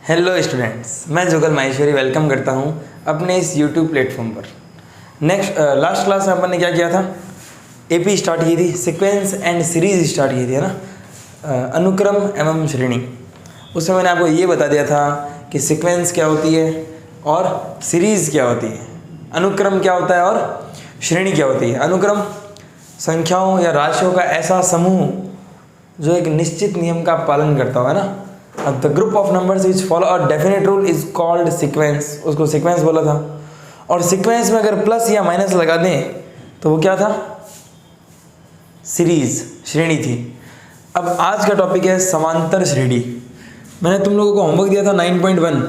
Hello students, मैं जुगल Maheshwari welcome करता हूं अपने इस यूट्यूब प्लेटफॉर्म पर। लास्ट क्लास में अपन ने क्या किया था, एपी स्टार्ट की थी, सीक्वेंस एंड सीरीज स्टार्ट की थी, है ना, अनुक्रम एवं श्रेणी। उसमें मैंने आपको ये बता दिया था कि सीक्वेंस क्या होती है और सीरीज़ क्या होती है, अनुक्रम क्या होता है और श्रेणी क्या होती है। अनुक्रम संख्याओं या राशियों का ऐसा समूह जो एक निश्चित नियम का पालन करता हो, है ना। The group of numbers which follow a definite rule is called sequence, उसको सीक्वेंस बोला था। और सीक्वेंस में अगर प्लस या माइनस लगा दें तो वो क्या था, सीरीज, श्रेणी थी। अब आज का टॉपिक है समांतर श्रेणी। मैंने तुम लोगों को होमवर्क दिया था 9.1,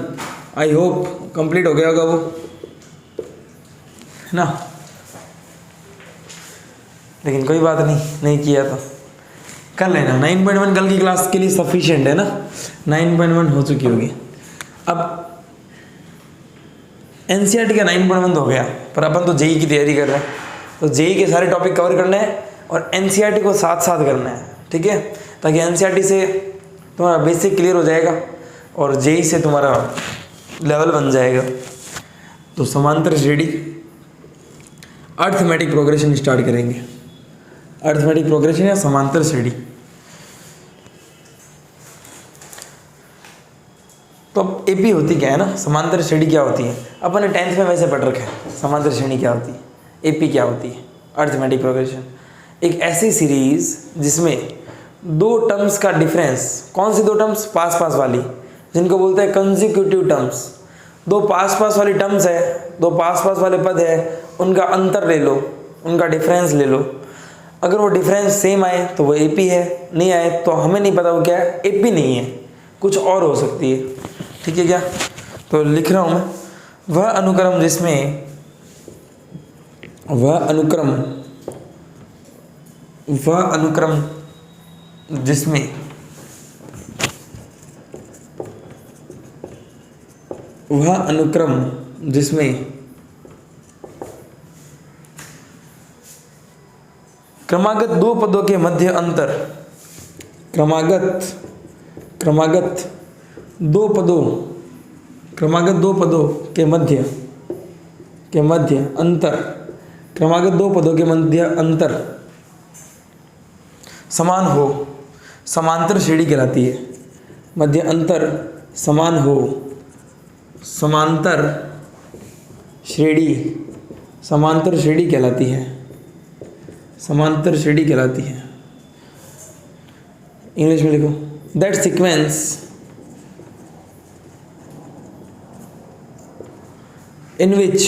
आई होप कंप्लीट हो गया होगा वो, है ना। लेकिन कोई बात नहीं किया तो कर लेना। 9.1 कल की क्लास के लिए सफिशिएंट है ना, 9.1 हो चुकी होगी। अब एनसीईआरटी का 9.1 तो हो गया, पर अपन तो जेई की तैयारी कर रहे हैं, तो जेई के सारे टॉपिक कवर करने हैं और एनसीईआरटी को साथ साथ करना है, ठीक है, ताकि एनसीईआरटी से तुम्हारा बेसिक क्लियर हो जाएगा और जेई से तुम्हारा लेवल बन जाएगा। तो समांतर श्रेणी, अर्थमेटिक प्रोग्रेशन स्टार्ट करेंगे। अर्थमेटिक प्रोग्रेशन या समांतर श्रेणी। तो अब एपी होती क्या है ना, समांतर श्रेणी क्या होती है, अपन ने 10th में वैसे पढ़ रखा है। समांतर श्रेणी क्या होती है, एपी क्या होती है, अर्थमेटिक प्रोग्रेशन, एक ऐसी सीरीज जिसमें दो टर्म्स का डिफरेंस, कौन सी दो टर्म्स, पास पास वाली, जिनको बोलते हैं कंसेक्यूटिव टर्म्स। दो पास पास वाली टर्म्स है, दो पास पास वाले पद है, उनका अंतर ले लो, उनका डिफरेंस ले लो। अगर वो डिफरेंस सेम आए तो वो एपी है, नहीं आए तो हमें नहीं पता वो क्या है, एपी नहीं है, कुछ और हो सकती है, ठीक है क्या। तो लिख रहा हूँ मैं, वह अनुक्रम जिसमें वह अनुक्रम जिसमें क्रमागत दो पदों के मध्य अंतर, क्रमागत दो पदों के मध्य अंतर, क्रमागत दो पदों के मध्य अंतर समान हो, समांतर श्रेणी कहलाती है। मध्य अंतर समान हो, समांतर श्रेणी कहलाती है, समांतर श्रेणी कहलाती है। इंग्लिश में लिखो, that sequence in which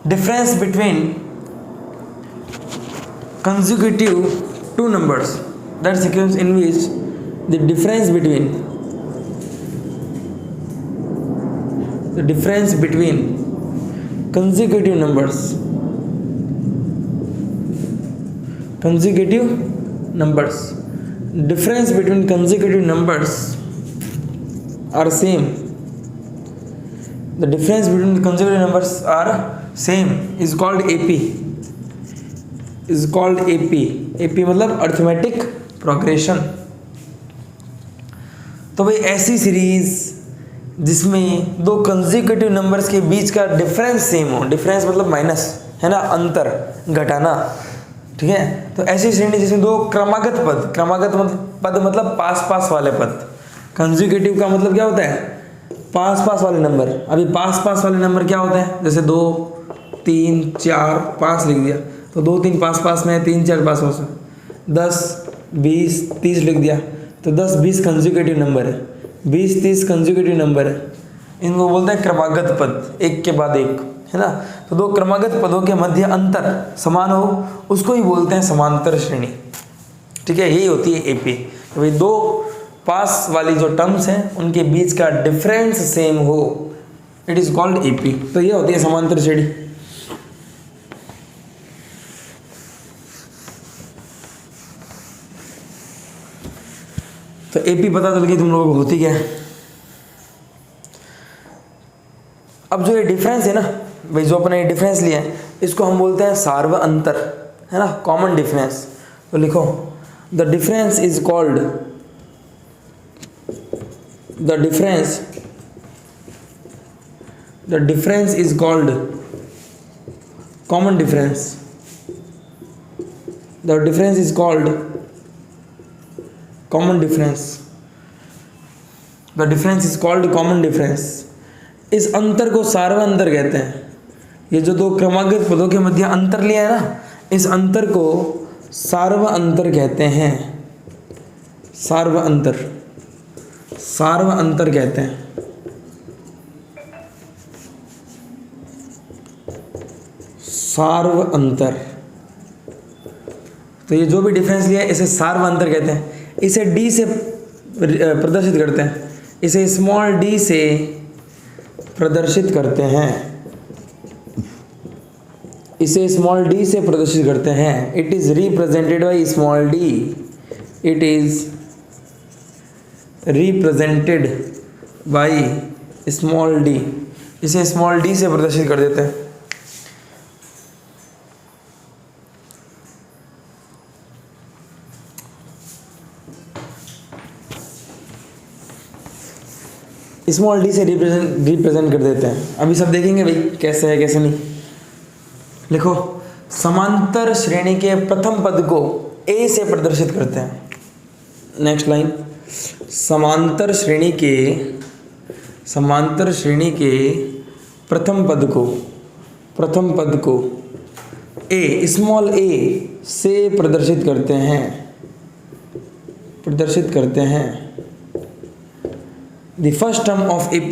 difference between consecutive two numbers, that sequence in which the difference between consecutive numbers difference between consecutive numbers are same, the difference between the consecutive numbers are same is called AP, AP मतलब arithmetic progression. तो भाई ऐसी series जिसमें दो consecutive numbers के बीच का difference same हो, difference मतलब माइनस, है ना, अंतर, घटाना, ठीक है। तो ऐसी श्रेणी जिसमें दो क्रमागत पद मतलब पास पास वाले पद, कंसेक्यूटिव का मतलब क्या होता है, पास पास वाले नंबर। अभी पास पास वाले नंबर क्या होते हैं, जैसे 2 3 4 5 लिख दिया तो 2 3 पास पास में, 3 4 पास पास में, 10 20 30 लिख दिया तो 10 20 कंसेक्यूटिव नंबर है, 20 30 कंसेक्यूटिव नंबर है। इनको बोलते हैं क्रमागत पद, एक के बाद एक, है ना। तो दो क्रमागत पदों के मध्य अंतर समान हो, उसको ही बोलते हैं समांतर श्रेणी, ठीक है। यही होती है एपी, तो भाई दो पास वाली जो टर्म्स हैं उनके बीच का डिफरेंस सेम हो, इट इज कॉल्ड एपी। तो ये होती है समांतर श्रेणी। तो एपी पता चल गई तुम लोगों को होती क्या है। अब जो ये डिफरेंस है ना भाई, जो अपने डिफरेंस लिया है इसको हम बोलते हैं सार्व अंतर, है ना, कॉमन डिफरेंस। तो लिखो the difference is called the difference is called common difference. The difference is called common difference. The difference is called common difference. इस अंतर को सार्व अंतर कहते हैं। ये जो दो क्रमागत पदों के मध्य अंतर लिया है ना, इस अंतर को सार्व अंतर कहते हैं। सार्व अंतर, सार्व अंतर कहते हैं। सार्व अंतर। तो ये जो भी डिफरेंस लिया है इसे सार्व अंतर कहते हैं। इसे डी से प्रदर्शित करते हैं, इसे स्मॉल डी से प्रदर्शित करते हैं, इसे स्मॉल डी से प्रदर्शित करते हैं। It is represented by small D. It is represented by small D. इसे स्मॉल डी से प्रदर्शित कर देते हैं। स्मॉल डी से रिप्रेजेंट कर देते हैं। अभी सब देखेंगे भाई कैसे है कैसे नहीं। लिखो, समांतर श्रेणी के प्रथम पद को ए से प्रदर्शित करते हैं। नेक्स्ट लाइन, समांतर श्रेणी के प्रथम पद को ए, स्मॉल ए से प्रदर्शित करते हैं। The first term of AP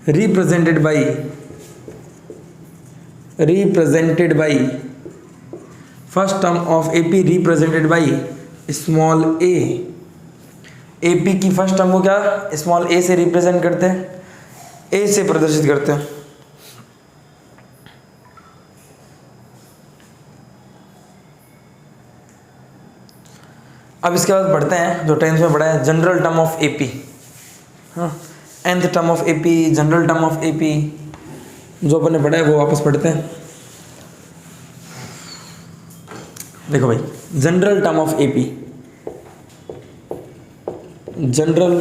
represented by first term of AP represented by small a। AP की फर्स्ट टर्म को क्या स्मॉल a से रिप्रेजेंट करते हैं, a से प्रदर्शित करते हैं। अब इसके बाद पढ़ते हैं जो टेंथ में पढ़ा है, जनरल टर्म ऑफ एपी। हाँ, nth term of AP, general term of AP जो अपन ने पढ़ा है वो वापस पढ़ते हैं। देखो भाई, general term of AP, general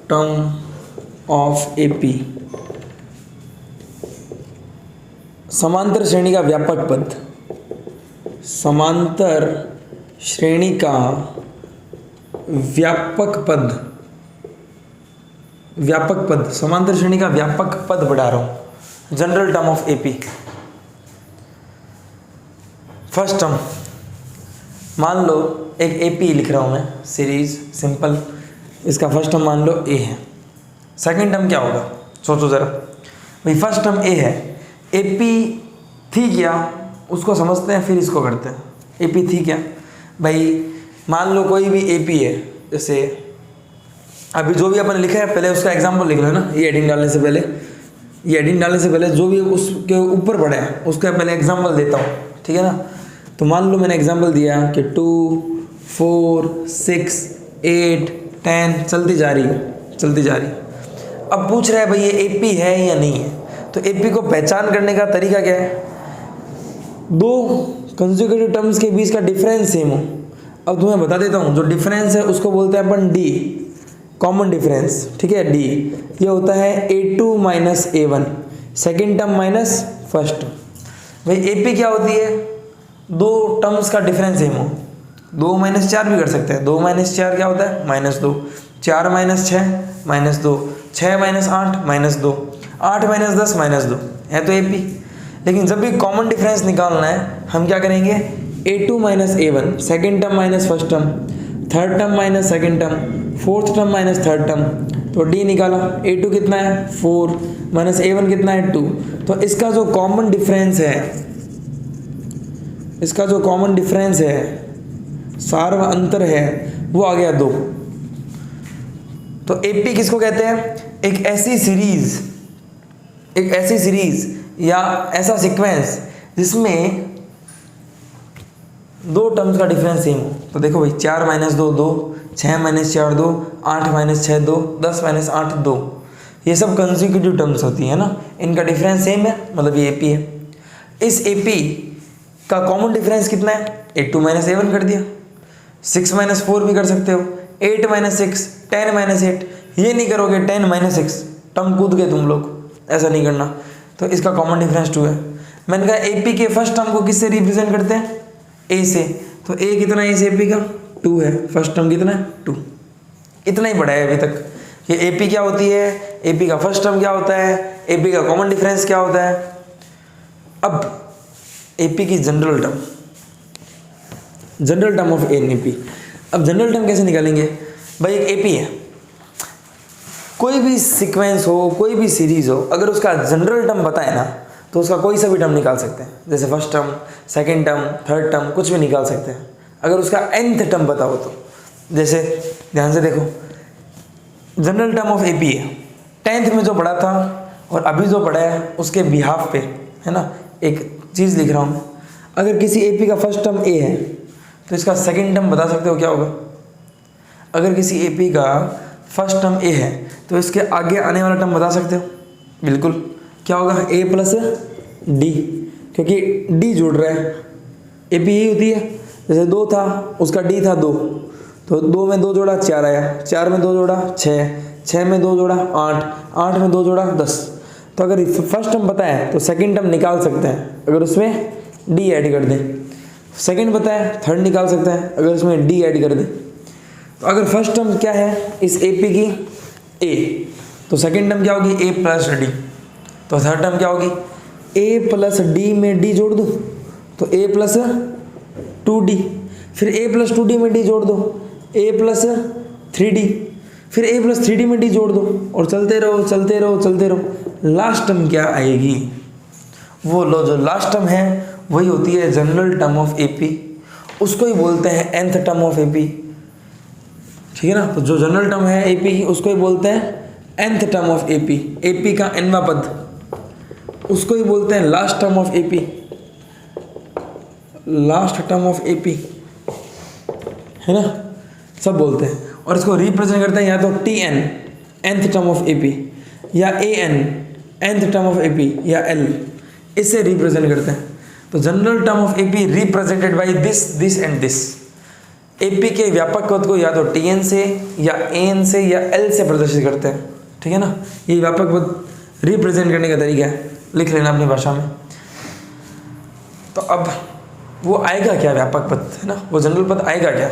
term of AP, समांतर श्रेणी का व्यापक पद। समांतर श्रेणी का व्यापक पद, समांतर श्रेणी का व्यापक पद बढ़ा रहा हूं। General term of AP, first term, मान लो एक एपी लिख रहा हूं मैं, सीरीज सिंपल, इसका फर्स्ट टर्म मान लो ए है। सेकंड टर्म क्या होगा, सोचो जरा भाई। फर्स्ट टर्म ए है, एपी थी क्या उसको समझते हैं, फिर इसको करते हैं। एपी थी क्या भाई, मान लो कोई भी एपी है, जैसे अभी जो भी अपन लिखा है पहले उसका एग्जांपल लिख लो ना। ये एडिंग डालने से पहले जो भी उसके ऊपर पड़ा है उसका पहले एग्जांपल देता हूँ, ठीक है ना। तो मान लो मैंने एग्जांपल दिया कि 2, 4, 6, 8, 10 चलती जा रही। अब पूछ रहा है भाई ये एपी है या नहीं है। तो एपी को पहचान करने का तरीका क्या है, दो कंसेक्यूटिव टर्म्स के बीच का डिफरेंस सेम हो। अब तुम्हें बता देता हूँ, जो डिफरेंस है उसको बोलते हैं अपन डी, कॉमन डिफरेंस, ठीक है। डी ये होता है A2 minus A1, second term minus first term. भाई एपी क्या होती है, दो टर्म्स का डिफरेंस सेम हो। 2 माइनस 4 भी कर सकते हैं। 2 माइनस 4 क्या होता है, -2। 4 माइनस 6 -2। 6 माइनस 8 -2। 8 माइनस 10 -2 है तो एपी। लेकिन जब भी कॉमन डिफरेंस निकालना है हम क्या करेंगे, A2 minus A1, second term minus first term, third term minus second term, fourth term minus third term. तो D निकाला, A2 कितना है 4 माइनस A1 कितना है 2। तो इसका जो कॉमन डिफरेंस है, सार्व अंतर है, वो आ गया 2। तो AP किसको कहते हैं, एक ऐसी सीरीज या ऐसा सीक्वेंस जिसमें दो टर्म्स का डिफरेंस सेम हो। तो देखो भाई 4 माइनस 2 2, 6 माइनस 4 2, 8 माइनस 6 2, 10 माइनस 8 2, ये सब कंसेक्यूटिव टर्म्स होती है ना, इनका डिफरेंस सेम है, मतलब ये एपी है। इस एपी का कॉमन डिफरेंस कितना है, A2 माइनस A1 कर दिया, 6 माइनस 4 भी कर सकते हो, 8 माइनस 6, 10 माइनस 8, ये नहीं करोगे 10 माइनस 6, टर्म कूद गए तुम लोग, ऐसा नहीं करना। तो इसका कॉमन डिफरेंस 2 है। मैंने कहा AP के फर्स्ट टर्म को किससे रिप्रेजेंट करते हैं, A से, तो A कितना है इस AP का, 2 है, फर्स्ट टर्म कितना है 2। इतना ही पढ़ा है अभी तक कि AP क्या होती है, AP का फर्स्ट टर्म क्या होता है, AP का कॉमन डिफरेंस क्या होता है। अब AP की जनरल टर्म ऑफ AP। अब जनरल टर्म कैसे निकालेंगे भाई, एक AP है, कोई भी सीक्वेंस हो, कोई भी सीरीज हो, अगर उसका जनरल टर्म पता है ना तो उसका कोई सा भी टर्म निकाल सकते हैं, जैसे first term, second term, third term, कुछ भी निकाल सकते हैं अगर उसका nth टर्म पता हो तो। जैसे ध्यान से देखो, जनरल टर्म ऑफ AP है, 10th में जो पढ़ा था और अभी जो पढ़ा है उसके बिहाफ पे, है ना, एक चीज़ लिख रहा हूँ मैं। अगर किसी AP का फर्स्ट टर्म A है तो इसका सेकंड टर्म बता सकते हो क्या होगा। अगर किसी AP का फर्स्ट टर्म A है तो इसके आगे आने वाला टर्म बता सकते हो, बिल्कुल, क्या होगा, A प्लस D, क्योंकि D जुड़ रहा है, AP यही होती है। जैसे 2 था, उसका D था 2, तो 2 में 2 जोड़ा 4 आया, 4 में 2 जोड़ा 6, 6 में 2 जोड़ा 8, 8 में 2 जोड़ा 10। तो अगर फर्स्ट टर्म पता है तो सेकंड टर्म निकाल सकते हैं अगर उसमें D ऐड कर दें, सेकंड पता है थर्ड निकाल सकते हैं अगर उसमें D ऐड कर दें। तो अगर फर्स्ट टर्म क्या है इस AP की A, तो सेकंड टर्म क्या होगी A प्लस D, तो थर्ड टर्म क्या होगी A प्लस D में D जोड़ दो तो A प्लस 2D, फिर A प्लस 2D में D जोड़ दो A प्लस 3D, फिर A प्लस 3D में D जोड़ दो, और चलते रहो चलते रहो चलते रहो। लास्ट टर्म क्या आएगी, वो लो जो लास्ट टर्म है वही होती है जनरल टर्म ऑफ AP, उसको ही बोलते हैं nth टर्म ऑफ AP, ठीक है ना। तो जो जनरल टर्म है AP की उसको ही बोलते हैं nth term of AP, AP का nवां पद, उसको ही बोलते हैं last term of AP, last term of AP, है ना, सब बोलते हैं। और इसको रिप्रेजेंट करते हैं या तो TN nth term of AP, या AN nth term of AP, या L, इससे रिप्रेजेंट करते हैं। तो general term of AP represented by this, this and this. AP के व्यापक पद को या तो TN से या AN से या L से प्रदर्शित करते हैं, ठीक है ना। ये व्यापक पद रिप्रेजेंट करने का तरीका है, लिख लेना अपनी भाषा में। तो अब वो आएगा क्या व्यापक पद, है ना, वो जनरल पद आएगा क्या,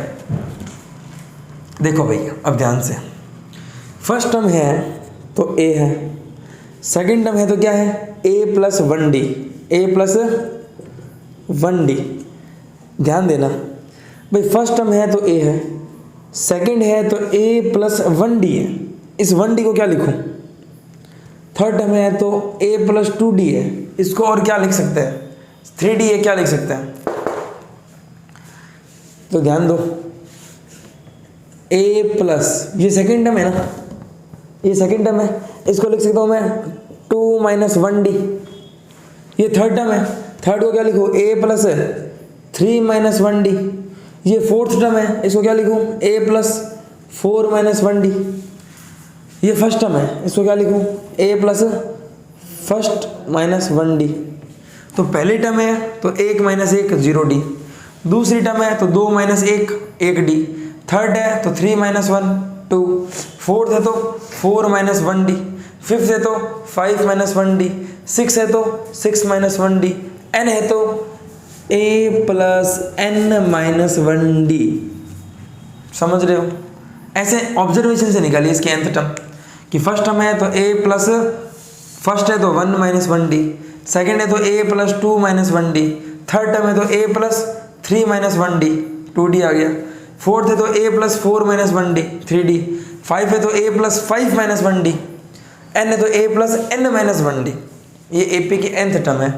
देखो भैया अब ध्यान से। फर्स्ट टर्म है तो A है, सेकंड टर्म है तो क्या है A plus 1D, A plus 1D। ध्यान देना भाई, फर्स्ट टर्म है तो A है, सेकंड है तो A प्लस 1D है, इस 1D को क्या लिखूं, थर्ड टर्म है तो A प्लस 2D है, इसको और क्या लिख सकते हैं, 3D है, क्या लिख सकते हैं। तो ध्यान दो, A प्लस, ये सेकेंड टर्म है ना, ये सेकेंड टर्म है, इसको लिख सकता हूँ मैं 2 माइनस 1D। ये थर्ड टर्म है, थर्ड को क्या लिखूँ A प्लस 3 माइनस 1D। ये फोर्थ टर्म है, इसको क्या लिखूँ A प्लस 4 माइनस 1D। ये फर्स्ट टर्म है, इसको क्या लिखूँ A plus first minus 1D। तो पहली टर्म है तो 1 माइनस 1 0D, दूसरी टर्म है तो 2 माइनस 1 1D, थर्ड है तो 3 माइनस 1 2, फोर्थ है तो 4 माइनस 1D, फिफ्थ है तो 5 माइनस 1D, सिक्स है तो 6 माइनस 1D, n है तो A plus n minus 1D। समझ रहे हो, ऐसे ऑब्जर्वेशन से निकालिए इसके nth टर्म कि फर्स्ट टर्म है तो A प्लस, फर्स्ट है तो 1 माइनस 1D, सेकेंड है तो A plus 2 minus 1D, third term है तो A plus 3 minus 1D 2D आ गया, फोर्थ है तो A plus 4 minus 1D 3D, five है तो A plus 5 minus 1D, n है तो A plus n minus 1D। ये AP की nth टर्म है।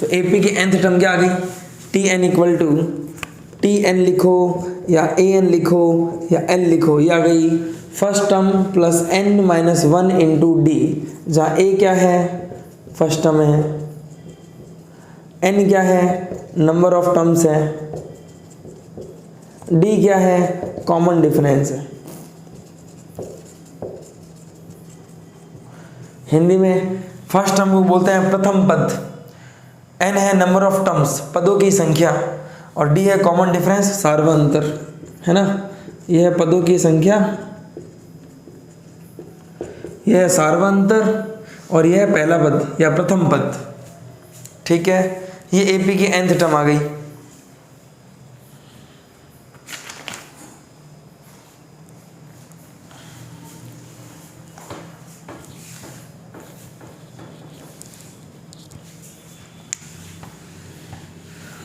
तो AP की nth टर्म क्या आ गई, TN इक्वल टू, TN लिखो या AN लिखो या L लिखो, ये आ गई first term plus n minus 1 into D, जहाँ A क्या है फर्स्ट टर्म है, n क्या है नंबर ऑफ टर्म्स है, D क्या है कॉमन डिफरेंस है। हिंदी में फर्स्ट टर्म को बोलते हैं प्रथम पद, n है नंबर ऑफ टर्म्स, पदों की संख्या, और d है कॉमन डिफरेंस, सार्वअंतर, है ना। यह है पदों की संख्या, यह है सार्वअंतर, और यह है पहला पद या प्रथम पद। ठीक है, ये AP की nth टर्म आ गई।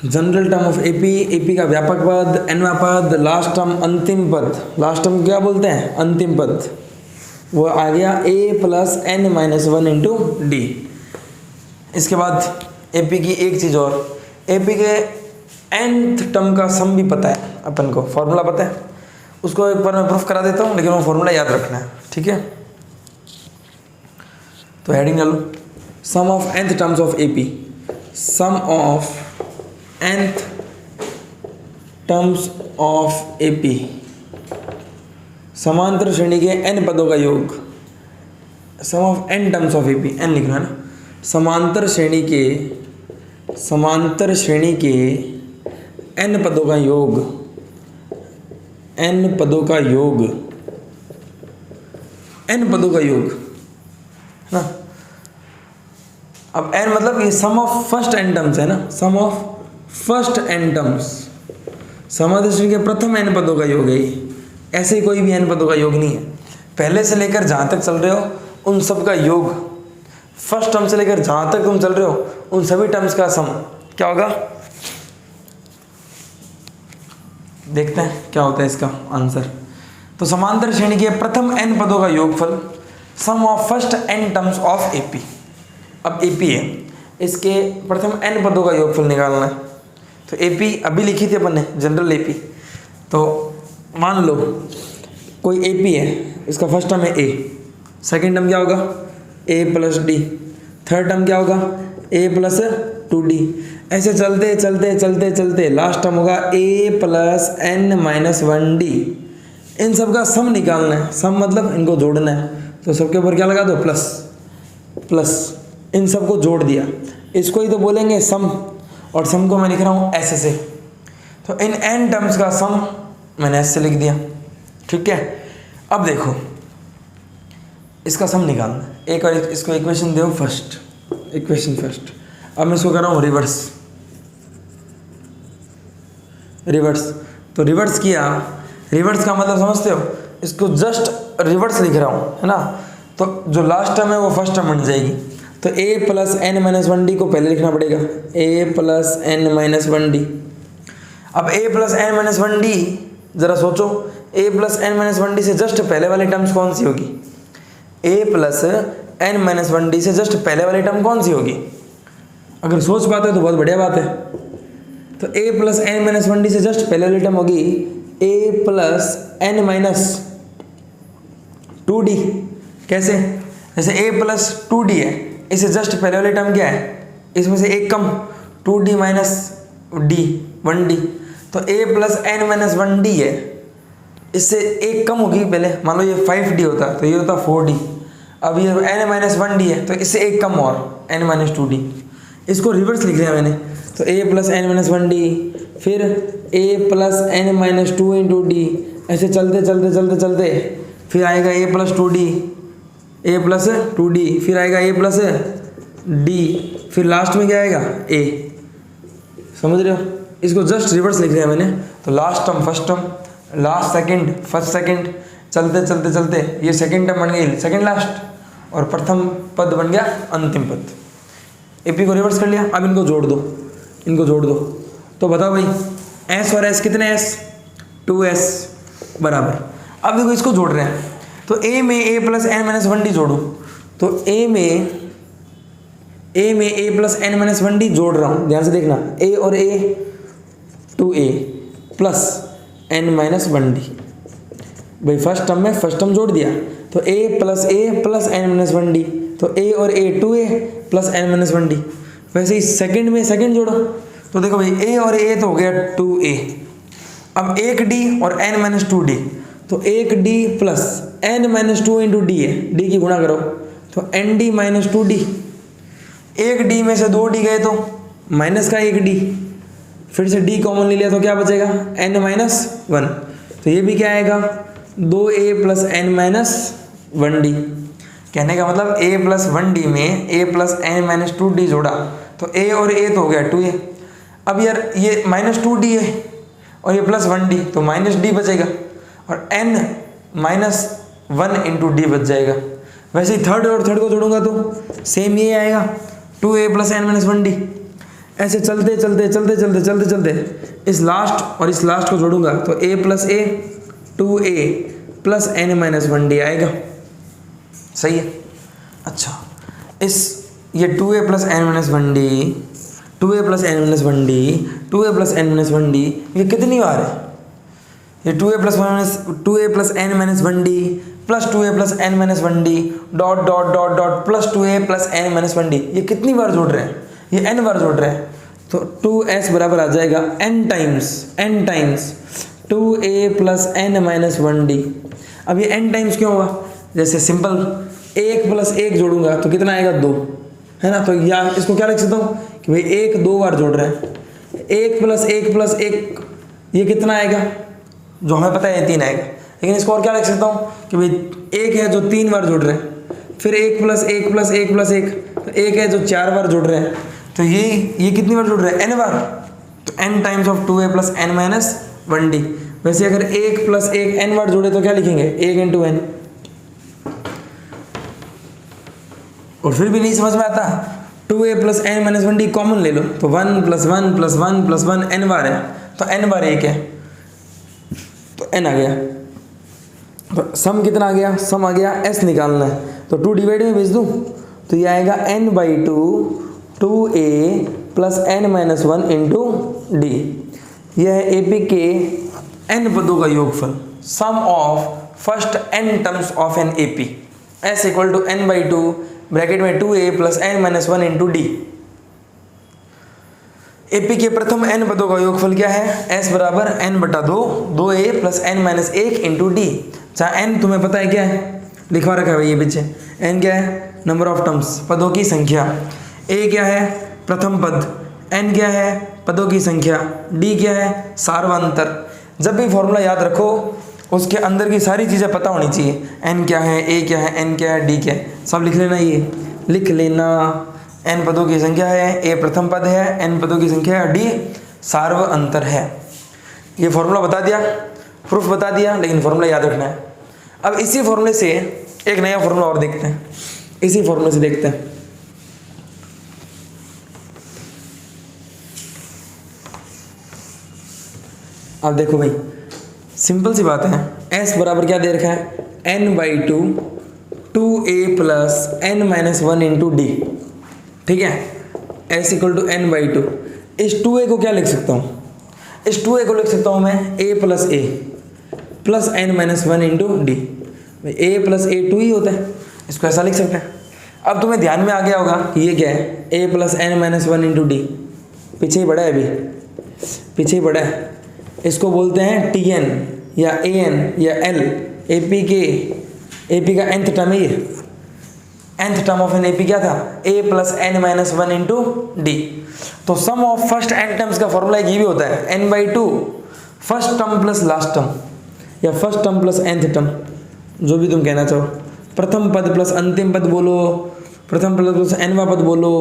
जनरल टर्म ऑफ AP का व्यापक पद, nवां पद, लास्ट टर्म अंतिम पद। लास्ट टर्म क्या बोलते हैं? अंतिम पद। वो आ गया A plus n minus 1 into D. इसके बाद AP की एक चीज़ और, AP के nth टर्म का सम भी पता है अपन को, फॉर्मूला पता है, उसको एक बार मैं प्रूफ करा देता हूँ, लेकिन वो फॉर्मूला याद रखना है। ठीक है, तो हेडिंग डालो, sum of nth terms of AP, sum of nth terms of AP, समांतर श्रेणी के n पदों का योग। Sum of n terms of AP, n लिखना है ना, समांतर श्रेणी के n पदों का योग, n पदों का योग, n पदों का योग, है ना। अब n मतलब ये सम ऑफ फर्स्ट n टर्म्स है ना, सम ऑफ फर्स्ट n टर्म्स, समांतर श्रेणी के प्रथम n पदों का योग है ये। ऐसे ही कोई भी n पदों का योग नहीं है, पहले से लेकर जहाँ तक चल रहे हो उन सब का योग, फर्स्ट टर्म से लेकर जहाँ तक तुम चल रहे हो उन सभी टर्म्स का सम क्या होगा, देखते हैं क्या होता है इसका आंसर। तो समांतर श्रेणी के प्रथम n पदों का योगफल, sum of first n terms of AP। अब AP है, इसके प्रथम n पदों का योगफल निकालना है। तो AP अभी लिखी थी अपन ने, जनरल AP। तो मान लो कोई AP है, इसका फर्स्ट टर्म है A, सेकेंड टर्म क्या होगा A plus D, third term क्या होगा A प्लस 2D, ऐसे चलते चलते चलते चलते लास्ट टर्म होगा A plus n minus 1D। इन सब का सम निकालना है, सम मतलब इनको जोड़ना है, तो सबके ऊपर क्या लगा दो प्लस, प्लस इन सबको जोड़ दिया, इसको ही तो बोलेंगे सम, और सम को मैं लिख रहा हूँ S से। तो इन n टर्म्स का सम मैंने S से लिख दिया। ठीक है, अब देखो इसका सम निकालना है, एक और इसको इक्वेशन दो फर्स्ट, इक्वेशन फर्स्ट। अब मैं इसको कर रहा हूँ रिवर्स, रिवर्स। तो रिवर्स किया, रिवर्स का मतलब समझते हो, इसको जस्ट रिवर्स लिख रहा हूँ, है ना। तो जो लास्ट टर्म है वो फर्स्ट टर्म बन जाएगी। तो A plus n minus 1D को पहले लिखना पड़ेगा, A plus n minus 1D। अब A plus n minus 1D, ज़रा सोचो, A plus n minus 1D से जस्ट पहले वाली टर्म्स कौन सी होगी? A plus n minus 1D से जस्ट पहले वाली टर्म कौन सी होगी? अगर सोच पाते हो तो बहुत बढ़िया बात है। तो A plus n minus 1D से जस्ट पहले वाली टर्म होगी A plus n minus 2D। कैसे? जैसे A प्लस 2D है, इसे जस्ट पहले वाली टर्म क्या है, इसमें से एक कम 2D माइनस D 1D। तो A plus n minus 1D है, इससे एक कम होगी, पहले मान लो ये 5D होता तो ये होता 4D। अब ये n माइनस 1D है, तो इससे एक कम और n माइनस 2D। इसको रिवर्स लिख रहे हैं मैंने, तो A plus n minus 1D, फिर A plus n minus 2 into D, ऐसे चलते चलते चलते चलते फिर आएगा A plus 2D, A plus 2D, फिर आएगा A प्लस D, फिर लास्ट में क्या आएगा A। समझ रहे हो? इसको जस्ट रिवर्स लिख रहे हैं मैंने। तो last term first term, last second first second, चलते चलते चलते ये सेकंड टर्म बन गई सेकंड लास्ट, और प्रथम पद बन गया अंतिम पद। AP को रिवर्स कर लिया, अब इनको जोड़ दो, इनको जोड़ दो। तो बताओ भाई S और S कितने S? 2S बराबर। अब देखो इसको जोड़ रहे हैं, तो A में A plus n minus 1D जोड़ो। तो A में A plus n minus 1D जोड़ रहा हूँ, ध्यान से देखना, A और A 2A plus n minus 1D। भाई फर्स्ट टर्म में फर्स्ट टर्म जोड़ दिया, तो A plus n minus 1D, तो A और A 2A plus n minus 1D। वैसे ही सेकंड में सेकंड जोड़ो, तो देखो भाई A और A तो हो गया 2A। अब 1D और n माइनस 2D, तो 1D plus n minus 2 into D है, D की गुणा करो, तो ND माइनस 2D। 1D में से 2D गए तो माइनस का एक डी, फिर से डी कॉमन ले लिया तो क्या बचेगा n माइनस 1, तो ये भी क्या आएगा 2a plus n minus 1d। कहने का मतलब a प्लस 1d में a plus n minus 2d जोड़ा तो a और a तो हो गया 2a। अब यार ये माइनस 2d है और ये प्लस 1d तो माइनस d बचेगा और n माइनस 1 इंटू डी बच जाएगा। वैसे ही थर्ड और थर्ड को जोड़ूंगा तो सेम ये आएगा 2a plus n minus 1d। ऐसे चलते चलते चलते चलते चलते चलते इस लास्ट और इस लास्ट को जोड़ूंगा तो a plus a 2a plus n minus 1d आएगा। सही है। अच्छा इस ये 2a plus n minus 1d 2a plus n minus 1d 2a plus n minus 1d ये कितनी बार है? ये 2a plus n minus 1d plus 2a plus n minus 1d dot dot dot dot plus 2a plus n minus 1d ये कितनी बार जोड़ रहे हैं? ये n बार जोड़ रहे हैं तो 2s बराबर आ जाएगा n times 2a plus n minus 1d। अब ये n टाइम्स क्यों होगा? जैसे सिंपल 1 प्लस 1 जोड़ूंगा तो कितना आएगा 2, है ना। तो या इसको क्या लिख सकता हूँ कि भाई 1 2 बार जोड़ रहे हैं, 1 प्लस 1 ये कितना आएगा जो हमें पता है ये 3 आएगा। लेकिन इसको और क्या लिख सकता हूँ कि भाई 1 है जो 3 बार जोड़ रहे हैं, फिर 1 प्लस 1 प्लस 1 प्लस 1 तो 1 है जो 4 बार जोड़ रहे हैं, तो ये कितनी बार जोड़ रहे हैं n बार, तो n times of 2a plus n minus 1d। वैसे अगर 1 प्लस 1 n बार जोड़े तो क्या लिखेंगे 1 इंटू n। और फिर भी नहीं समझ में आता 2a plus n minus 1d common ले लो तो 1 प्लस 1 प्लस 1 प्लस 1 n बार है तो n बार 1 है तो n आ गया। तो सम कितना आ गया? सम आ गया s निकालना है तो 2 डिवाइड में भेज दूँ तो ये आएगा n by 2a plus n minus 1 into D. यह है AP के n पदों का योगफल, sum of first n terms of an AP s equal to n by 2 bracket में 2a plus n minus 1 into D. AP के प्रथम n पदों का योगफल क्या है? s बराबर n बटा 2a plus n minus 1 into D. जहाँ n तुम्हें पता है क्या है, लिखवा रखा है ये पीछे। n क्या है? नंबर ऑफ टर्म्स, पदों की संख्या। a क्या है? प्रथम पद। n क्या है? पदों की संख्या। d क्या है? सार्वंतर। जब भी फॉर्मूला याद रखो उसके अंदर की सारी चीज़ें पता होनी चाहिए। n क्या है, a क्या है, n क्या है, d क्या है, सब लिख लेना। ये लिख लेना n पदों की संख्या है, a प्रथम पद है, n पदों की संख्या है, d सार्वंतर है। ये फॉर्मूला बता दिया, प्रूफ बता दिया, लेकिन फॉर्मूला याद रखना है। अब इसी फॉर्मूले से एक नया फॉर्मूला और देखते हैं, इसी फॉर्मूले से देखते हैं। अब देखो भाई सिंपल सी बात है, s बराबर क्या दे रखा है n by 2a plus n minus 1 into d. ठीक है, s equal to n by 2। इस 2a को क्या लिख सकता हूँ? इस 2a को लिख सकता हूँ मैं a plus a plus n minus 1 into D. a plus a 2 ही होता है, इसको ऐसा लिख सकते हैं। अब तुम्हें ध्यान में आ गया होगा कि ये क्या है a plus n minus 1 into D. पीछे ही बड़ा है, अभी पीछे ही बड़ा है। इसको बोलते हैं tn या an या l। AP का nth टर्म है ये, nth term of an AP क्या था? a plus n minus 1 into D. तो sum of first n terms का फॉर्मूला ये भी होता है n by 2 first term plus last term या first term plus nth term, जो भी तुम कहना चाहो। प्रथम पद प्लस अंतिम पद बोलो, प्रथम पद प्लस nवां पद बोलो,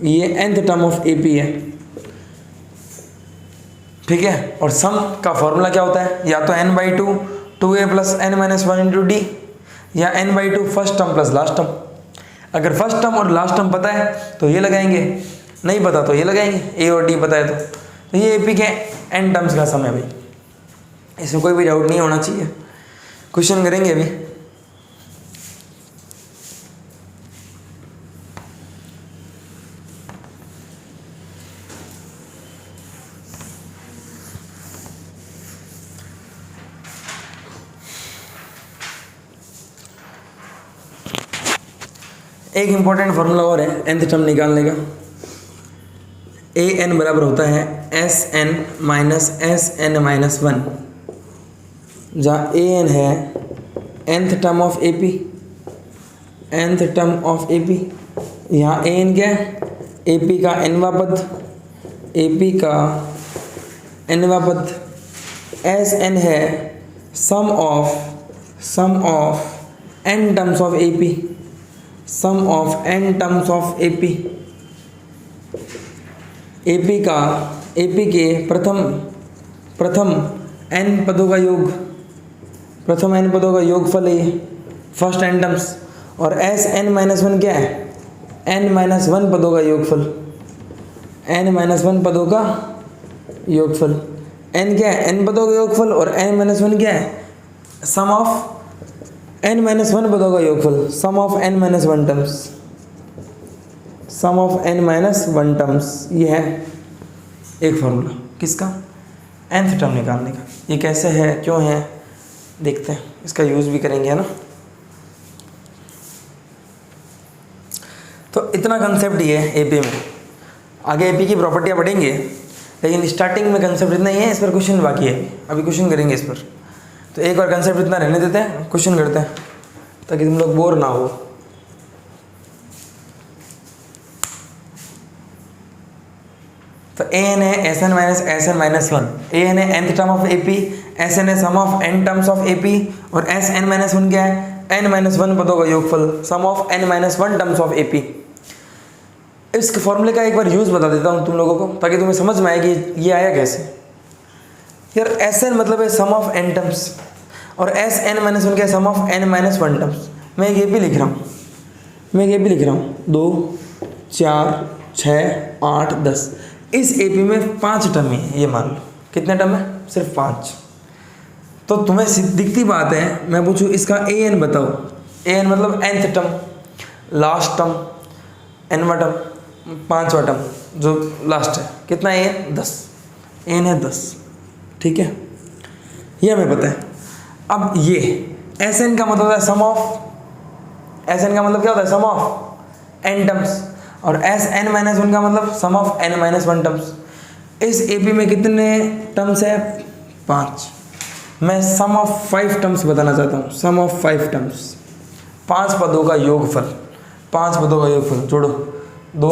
ये nth टर्म ऑफ AP है। ठीक है, और सम का फॉर्मूला क्या होता है? या तो n by 2 2a plus n minus 1 into D, या n by 2 first term plus last term. अगर फर्स्ट टर्म और लास्ट टर्म पता है तो ये लगाएंगे, नहीं पता तो ये लगाएंगे, a और d पता है तो ये AP के n टर्म्स का सम है भाई, इसमें कोई भी डाउट नहीं होना चाहिए। क्वेश्चन करेंगे अभी। एक इंपॉर्टेंट फार्मूला और है nth टर्म निकालने का। an बराबर होता है sn माइनस sn माइनस 1, जहाँ an है nth term of AP, nth term of AP। यहाँ an क्या है? AP का nवां पद, AP का nवां पद, Sn है sum of n terms of AP, sum of n terms of AP, AP के प्रथम n पदों का योग, प्रथम n पदों का योगफल है फर्स्ट n टर्म्स, और Sn-1 क्या है, n-1 पदों का योगफल, n-1 पदों का योगफल, n क्या है, n पदों का योगफल, और n-1 क्या है, सम ऑफ n-1 पदों का योगफल, sum of n-1 terms, sum of n-1 terms. ये है एक फॉर्मूला किसका, nth टर्म निकालने का। ये कैसे है, क्यों है, देखते हैं, इसका यूज़ भी करेंगे, है ना। तो इतना कंसेप्ट ये है एपी में, आगे एपी की प्रॉपर्टियाँ पढ़ेंगे, लेकिन स्टार्टिंग में कंसेप्ट इतना ही है, इस पर क्वेश्चन बाकी है, अभी क्वेश्चन करेंगे इस पर। तो एक बार कंसेप्ट इतना रहने देते हैं, क्वेश्चन करते हैं, ताकि तुम लोग बोर ना हो। तो an है Sn-1, an है nth term of AP, Sn है sum of n terms of AP, और Sn-1 क्या है, n-1 पदों का योगफल, sum of n-1 terms of AP। इस फॉर्मूले का एक बार यूज़ बता देता हूँ तुम लोगों को, ताकि तुम्हें समझ में आए कि ये आया कैसे। यार Sn मतलब है सम ऑफ n टर्म्स, और Sn-1 क्या है, सम ऑफ n-1 टर्म्स। मैं एक AP लिख रहा हूँ, 2, 4, 6, 8, 10। इस AP में 5 टर्म है, ये मान लो। कितने टर्म है, सिर्फ 5। तो तुम्हें दिखती बात है, मैं पूछूँ इसका an बताओ, an मतलब nth टर्म, लास्ट टर्म, nवां टर्म, 5वां टर्म जो लास्ट है, कितना an, 10, an है 10, ठीक है, ये हमें पता है। अब ये Sn का मतलब होता है सम ऑफ, Sn का मतलब क्या होता है, सम ऑफ n टर्म्स, और Sn-1 का मतलब सम ऑफ n-1 टर्म्स। इस AP में कितने टर्म्स है, 5। मैं सम ऑफ 5 टर्म्स बताना चाहता हूँ, सम ऑफ 5 टर्म्स, 5 पदों का योगफल, 5 पदों का योगफल जोड़ो, 2,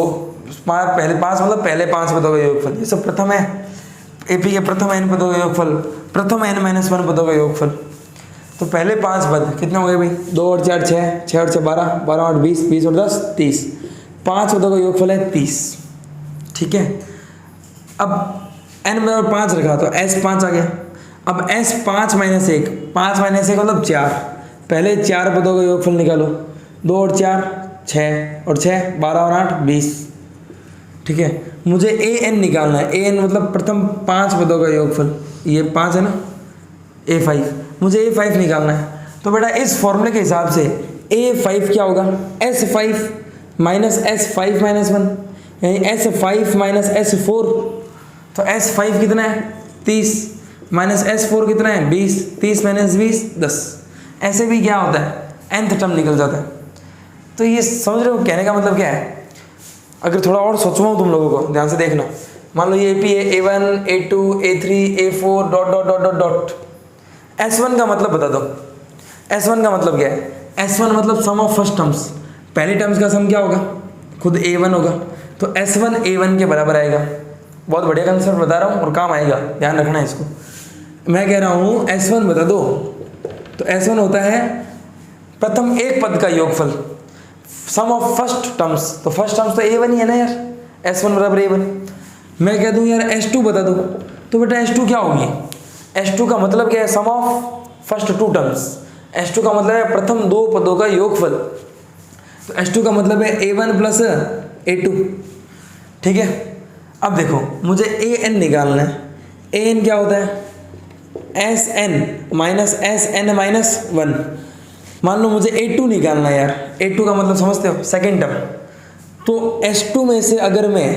5 पहले 5 मतलब पहले 5 पदों का योगफल, ये सब प्रथम है, AP के प्रथम n पदों का योगफल, प्रथम n-1 पदों का योगफल। तो पहले 5 पद कितने हो गए भाई, 2 और 4 6, 6 और 6 12, 12 और 20, 20 और 10 30, 5 पदों का योगफल है 30, ठीक है। अब n में और 5 रखा तो S5 आ गया। अब S5 माइनस 1, 5 माइनस 1 मतलब 4, पहले 4 पदों का योगफल निकालो, 2 और 4 6, और 6 12 और 8 20, ठीक है। मुझे an निकालना है, an मतलब प्रथम 5 पदों का योगफल, ये 5 है ना, A5, मुझे A5 निकालना है। तो बेटा इस फॉर्मूले के हिसाब से A5 क्या होगा, S5 माइनस S5 माइनस 1, यानी S5 माइनस S4। तो S5 कितना है, 30, माइनस S4 कितना है, 20, 30 माइनस 20 10। ऐसे भी क्या होता है, nth टर्म निकल जाता है। तो ये समझ रहे हो कहने का मतलब क्या है। अगर थोड़ा और सोचवाऊँ तुम लोगों को, ध्यान से देखना। मान लो ये AP है, A1 A2 A3 A4 dot dot dot dot dot. S1 का मतलब बता दो, S1 का मतलब क्या है, S1 मतलब सम ऑफ फर्स्ट टर्म्स, पहली टर्म्स का सम क्या होगा, खुद A1 होगा, तो S1 A1 के बराबर आएगा। बहुत बढ़िया कंसेप्ट बता रहा हूँ और काम आएगा, ध्यान रखना है इसको। मैं कह रहा हूँ S1 बता दो, तो S1 होता है प्रथम एक पद का योगफल, सम ऑफ फर्स्ट टर्म्स, तो फर्स्ट टर्म्स तो A1 ही है ना यार, S1 बराबर A1। मैं कह दूँ यार S2 बता दो, तो बेटा S2 क्या होगी, S2 का मतलब क्या है, sum of first 2 terms. S2 का मतलब है प्रथम 2 पदों का योगफल, तो S2 का मतलब है A1 प्लस A2, ठीक है। अब देखो मुझे AN निकालना है, AN क्या होता है, SN माइनस SN माइनस 1। मान लो मुझे A2 निकालना है यार, A2 का मतलब समझते हो, सेकेंड टर्म। तो S2 में से अगर मैं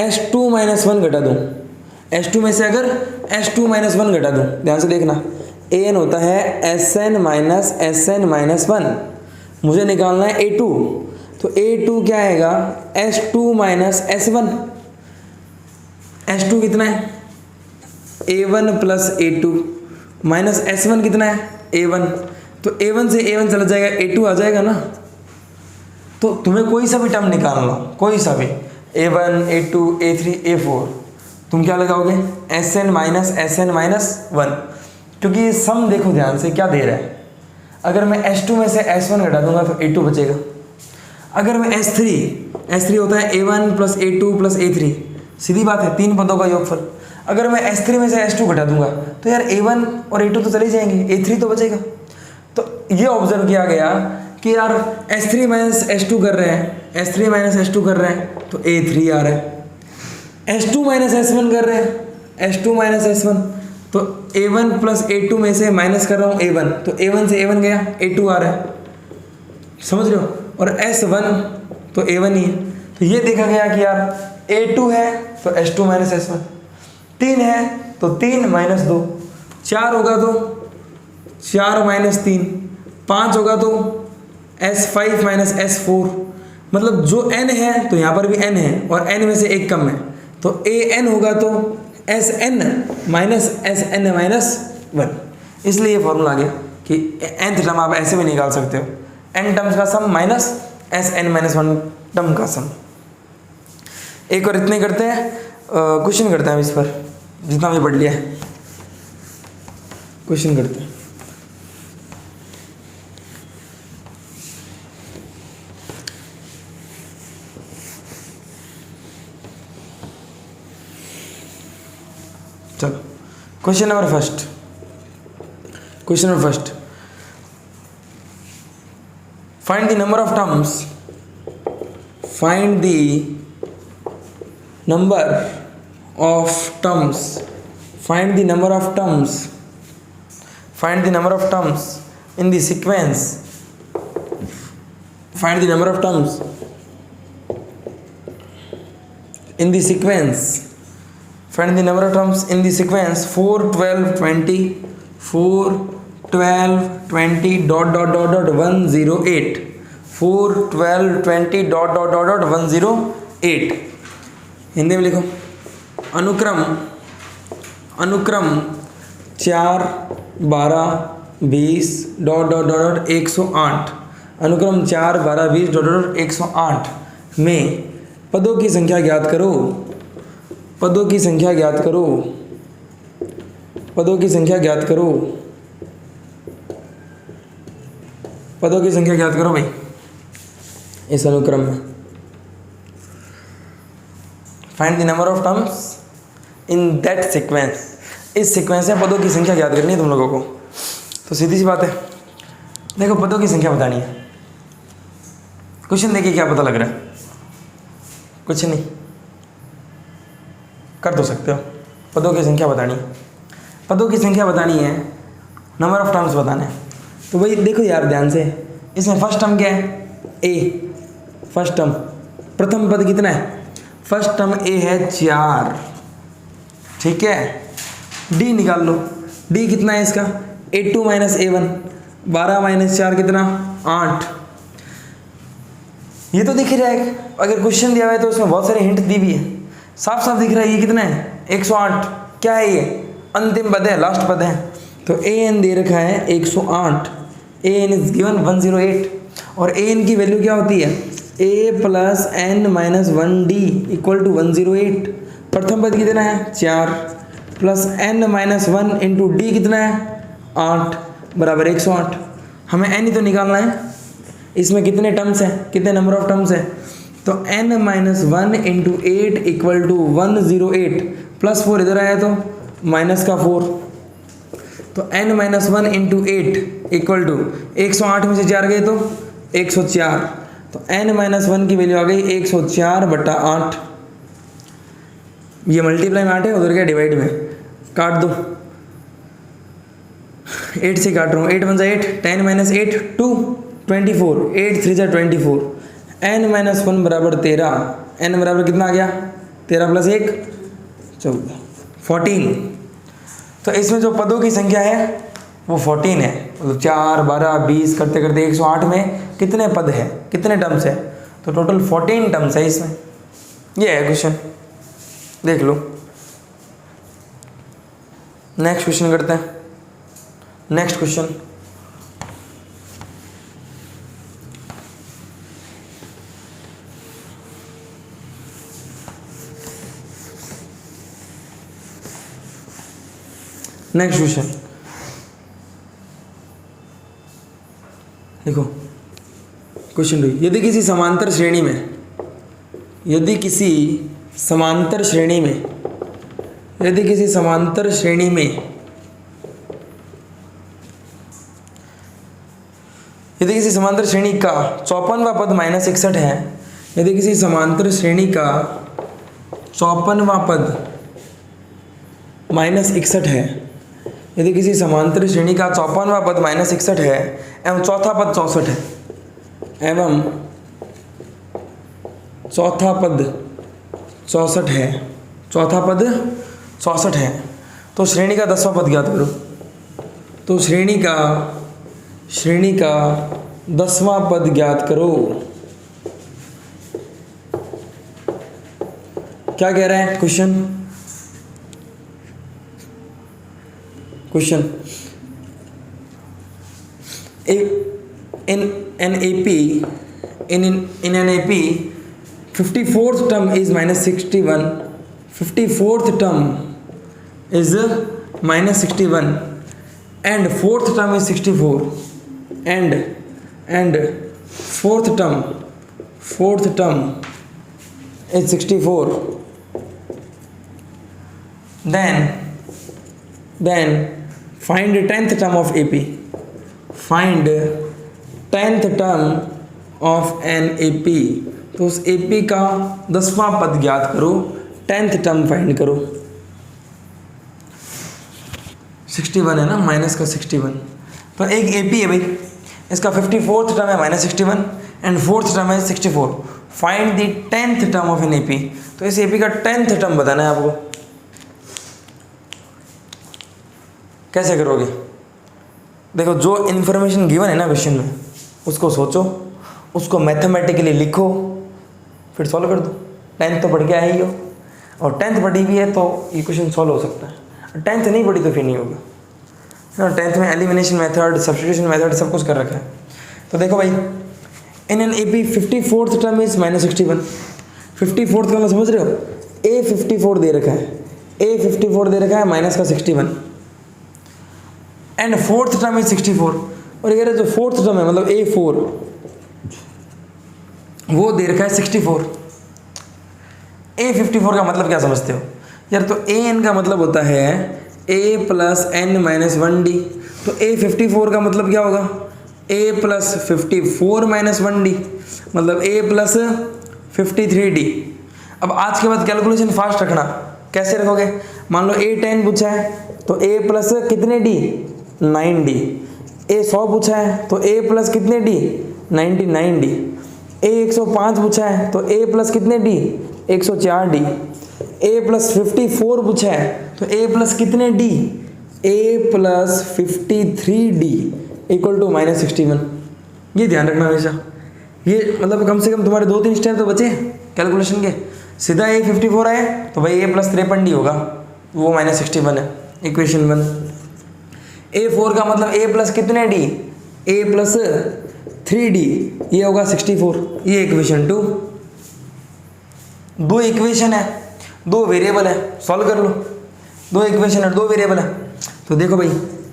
S2 माइनस 1 घटा दूँ, S2 में से अगर S2 माइनस 1 घटा दूँ, ध्यान से देखना, AN होता है SN माइनस SN माइनस 1। मुझे निकालना है A2, तो A2 क्या आएगा, S2 माइनस S1। S2 कितना है, A1 plus A2 minus S1 कितना है, A1। तो A1 से A1 चला जाएगा, A2 आ जाएगा ना। तो तुम्हें कोई सा भी टर्म निकालना, कोई सा भी, A1 A2 A3 A4, तुम क्या लगाओगे Sn माइनस Sn माइनस 1, क्योंकि ये सम देखो ध्यान से क्या दे रहा है। अगर मैं S2 में से S1 घटा दूंगा तो A2 बचेगा। अगर मैं S3 होता है A1 plus A2 plus A3, सीधी बात है 3 पदों का योगफल। अगर मैं S3 में से S2 घटा दूंगा तो यार A1 और A2 तो चले जाएंगे, A3 तो बचेगा। तो ये ऑब्जर्व किया गया कि यार S3 माइनस S2 कर रहे हैं, S3 माइनस S2 कर रहे हैं तो A3 आ रहा है। S2 माइनस S1 कर रहे हैं, S2 माइनस S1, तो A1 प्लस A2 में से माइनस कर रहा हूँ A1, तो A1 से A1 गया, A2 आ रहा है, समझ रहे हो। और S1 तो A1 ही है। तो ये देखा गया कि यार A2 है तो S2 माइनस S1, 3 है तो 3 माइनस 2, 4 होगा तो 4 माइनस 3, 5 होगा तो S5 माइनस S4, मतलब जो n है तो यहाँ पर भी n है और n में से एक कम है, तो an होगा तो Sn माइनस Sn माइनस 1। इसलिए ये फॉर्मूला आ गया कि nth टर्म आप ऐसे भी निकाल सकते हो, n टर्म्स का सम माइनस Sn माइनस 1 टर्म का सम। एक और इतने करते हैं, क्वेश्चन करते हैं इस पर, जितना भी पढ़ लिया है क्वेश्चन करते हैं। चलो question number first, find the number of terms, find the number of terms, find the number of terms, find the number of terms in the sequence, find the number of terms in the sequence, find the number of terms in the sequence 4 12 20 4 12 20 dot dot dot dot 108, 4 12 20 dot dot dot dot 108। Hindi में लिखो, अनुक्रम 4 12 20 dot dot dot 108, अनुक्रम 4 12 20 dot dot 108 में पदों की संख्या ज्ञात करो, पदों की संख्या ज्ञात करो, पदों की संख्या ज्ञात करो, पदों की संख्या ज्ञात करो भाई इस अनुक्रम में। Find the number of terms in that sequence, इस सीक्वेंस में पदों की संख्या ज्ञात करनी है तुम लोगों को। तो सीधी सी बात है, देखो पदों की संख्या बतानी है। क्वेश्चन देखिए क्या पता लग रहा है, कुछ नहीं, कर तो सकते हो। पदों की संख्या बतानी है, पदों की संख्या बतानी है, नंबर ऑफ टर्म्स बताने हैं। तो भाई देखो यार ध्यान से, इसमें फर्स्ट टर्म क्या है, ए, फर्स्ट टर्म, प्रथम पद कितना है, फर्स्ट टर्म ए है 4, ठीक है। डी निकाल लो, डी कितना है इसका, A2 माइनस A1, 12 माइनस 4 कितना, 8। ये तो दिख रहा है, अगर क्वेश्चन दिया हुआ है तो उसमें बहुत सारे हिंट दी भी है, साफ साफ दिख रहा है। ये कितना है 108, क्या है ये, अंतिम पद है, लास्ट पद है। तो an दे रखा है 108, an इज गिवन 108, और an की वैल्यू क्या होती है, a plus n minus 1d equal to 108। प्रथम पद कितना है 4 plus n minus 1 into d कितना है 8 बराबर 108। हमें n ही तो निकालना है, इसमें कितने टर्म्स हैं, कितने नंबर ऑफ टर्म्स हैं, तो n minus 1 into 8 equal to 108, plus 4 इधर आया तो माइनस का 4, तो n minus 1 into 8 equal to 108 में से 4 गए तो 104, तो n माइनस 1 की वैल्यू आ गई 104 बटा 8। ये मल्टीप्लाई में 8 है, उधर क्या डिवाइड में, काट दो, 8 से काट रहा हूँ, 8 1 8, 10 माइनस 8 2 24, 8 3 24, n माइनस 1 बराबर 13, n बराबर कितना आ गया 13 प्लस 1 14, 14। तो इसमें जो पदों की संख्या है वो 14 है, मतलब 4 12 20 करते करते 108 में कितने पद है, कितने टर्म्स है, तो टोटल 14 टर्म्स है इसमें। ये है क्वेश्चन, देख लो। नेक्स्ट क्वेश्चन करते हैं, नेक्स्ट क्वेश्चन, नेक्स्ट क्वेश्चन देखो, क्वेश्चन 2, यदि किसी समांतर श्रेणी में यदि किसी समांतर श्रेणी में का 54वां पद -61 है, यदि किसी समांतर श्रेणी का 54वां पद -61 है, यदि किसी समांतर श्रेणी का 54वां पद -61 है एवं चौथा पद 64 है, एवं चौथा पद 64 है, चौथा पद 64 है, तो श्रेणी का 10वां पद ज्ञात करो। तो श्रेणी का 10वां पद ज्ञात करो। क्या कह रहा है question? in an AP 54th term is -61, 54th term is -61 and 4th term is 64 and 4th term is 64, then find 10th term of AP, find 10th term of an AP। तो उस AP का 10वां पद ज्ञात करो, 10th term find करो। 61 है ना, minus का 61, तो एक AP है भाई, इसका 54th टर्म है -61 एंड 4th टर्म है 64। Find the 10th term of an AP। तो इस AP का 10th टर्म बताना है आपको। कैसे करोगे? देखो, जो इन्फॉर्मेशन गिवन है ना क्वेश्चन में, उसको सोचो, उसको मैथमेटिकली लिखो, फिर सॉल्व कर दो। 10th तो पढ़ के आई हो, और 10th पढ़ी भी है तो ये क्वेश्चन सॉल्व हो सकता है, 10th नहीं पढ़ी तो फिर नहीं होगा, है ना। 10th में एलिमिनेशन मेथड, सब्स्टिट्यूशन मेथड सब कुछ कर रखा है। तो देखो भाई, in an AP 54th term is -61, 54th का समझ रहे हो? A 54 दे रखा है, माइनस का 61 एंड 4th टर्म इज 64, और ये जो 4th टर्म है मतलब A4 वो दे रखा है 64। A54 का मतलब क्या समझते हो यार? तो AN का मतलब होता है A + n - 1D, तो A54 का मतलब क्या होगा? A + 54 - 1D, मतलब A + 53D। अब आज के बाद कैलकुलेशन फास्ट रखना। कैसे रखोगे? मान लो A10 पूछा है तो A + कितने D? 9D। A100 पूछा है तो A + कितने D? 99D। A105 पूछा है तो A + कितने D? 104D। A + 54 पूछा है तो A + कितने D? A + 53D = -61। ये ध्यान रखना हमेशा। ये मतलब कम से कम तुम्हारे 2-3 स्टेप तो बचे कैलकुलेशन के। सीधा A54 आए तो भाई A + 53D होगा, वो -61 है, इक्वेशन 1। A4 का मतलब A + कितने D? A + 3D, ये होगा 64, ये इक्वेशन 2। 2 इक्वेशन है, 2 वेरिएबल है, सॉल्व कर लो। 2 इक्वेशन है, 2 वेरिएबल है। तो देखो भाई,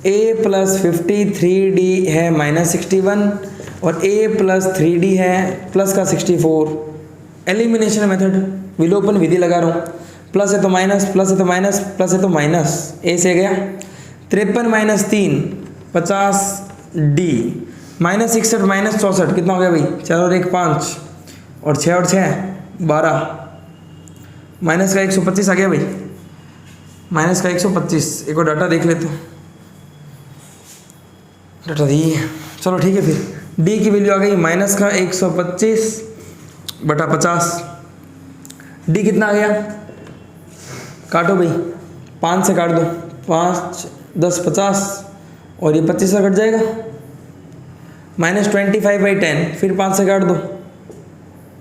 A + 53D है -61 और A + 3D है प्लस का 64। एलिमिनेशन मेथड, विलोपन विधि लगा रहा हूँ। प्लस है तो माइनस, प्लस है तो माइनस, प्लस है तो माइनस, A से गया 53 - 3 50D, -61 - 64 कितना हो गया भाई? 4 और 1 5 और 6 और 6 12, माइनस का 125 आ गया भाई, माइनस का 125। एक और डाटा देख लेते हैं, डाटा दी है, चलो ठीक है। फिर D की वैल्यू आ गई माइनस का 125/50। D कितना आ गया? काटो भाई, 5 से काट दो, 5 10 50 और ये 25 से कट जाएगा, -25/10। फिर 5 से काट दो,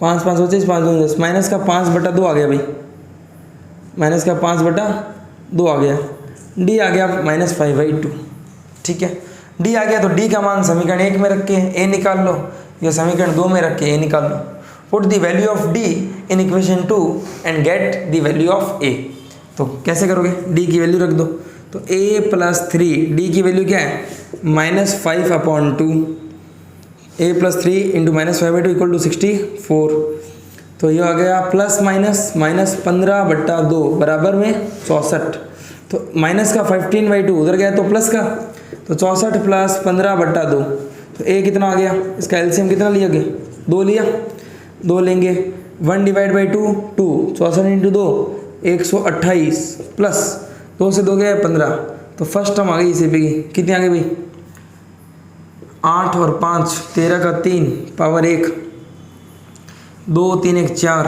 5 5 25, 5 2 10, माइनस का 5/2 आ गया भाई, माइनस का 5/2 आ गया। D आ गया -5/2। ठीक है, D आ गया तो D का मान समीकरण 1 में रख के A निकाल लो, या समीकरण 2 में रख के A निकाल लो। Put the value of D in equation 2 and get the value of A। तो कैसे करोगे? D की वैल्यू रख दो, तो a+3 d की वैल्यू क्या है -5/2, a+3 इंटू -5/2 इक्वल टू 64। तो ये आ गया प्लस माइनस -15/2 बराबर में 64। तो माइनस का 15/2 उधर गया तो प्लस का, तो 64 प्लस 15/2, तो a कितना आ गया, इसका एलसीएम कितना लिया गया 2 लिया, 2 लेंगे 1/2 2, 64 इंटू 2 128 प्लस 2 से 2 गया 15। तो फर्स्ट टर्म आ गई इसी पे की, कितनी आ गई भाई 8 और 5 13 का 3 पावर 1, 2 3 1 4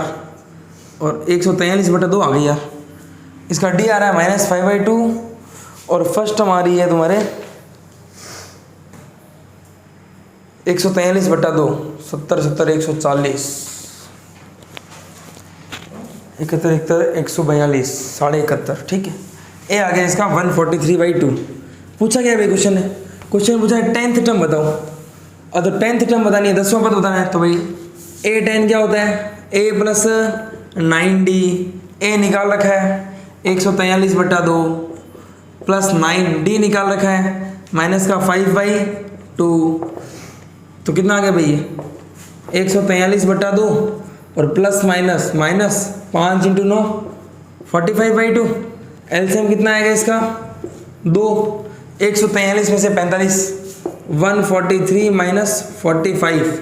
और 143/2 आ गई यार। इसका डी आ रहा है -5/2 और फर्स्ट टर्म आ रही है तुम्हारे 143/2, 70 70 140 71 142 71.5, ठीक है। ए आ गया इसका 143/2। पूछा क्या भाई क्वेश्चन है, क्वेश्चन पूछा है 10th टर्म बताओ। और तो 10th टर्म बतानी है, 10वां पद बताना है, तो भाई a10 क्या होता है a + 9d, a निकाल रखा है 143/2 प्लस 9d निकाल रखा है माइनस का 5/2, तो कितना आ गया भैया 143/2 और प्लस माइनस 5 × 9 45/2। एलसीएम कितना आएगा इसका 2, 143 में से 45 143 माइनस 45,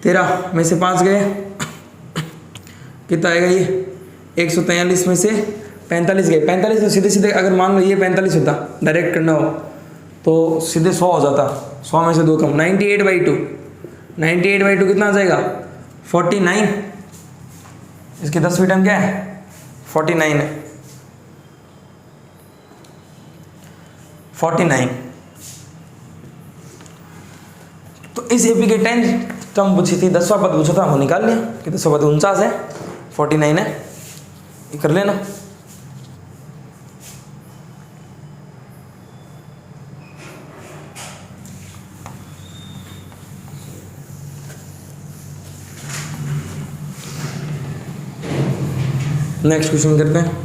13 में से 5 गए, कितना आएगा ये 143 में से 45 गए, 45 तो सीधे सीधे अगर मान लो ये 45 होता डायरेक्ट करना हो तो सीधे 100 हो जाता, 100 में से 2 कम 98/2, 98/2 कितना आ जाएगा 49। इसके 10वीं टर्म क्या है 49 है, 49। तो इस एपी के 10th टर्म पूछी थी, 10वां पद पूछा था, वो निकाल लिया कि 10वां पद 49 है 49 है, ये कर लेना। नेक्स्ट क्वेश्चन करते हैं।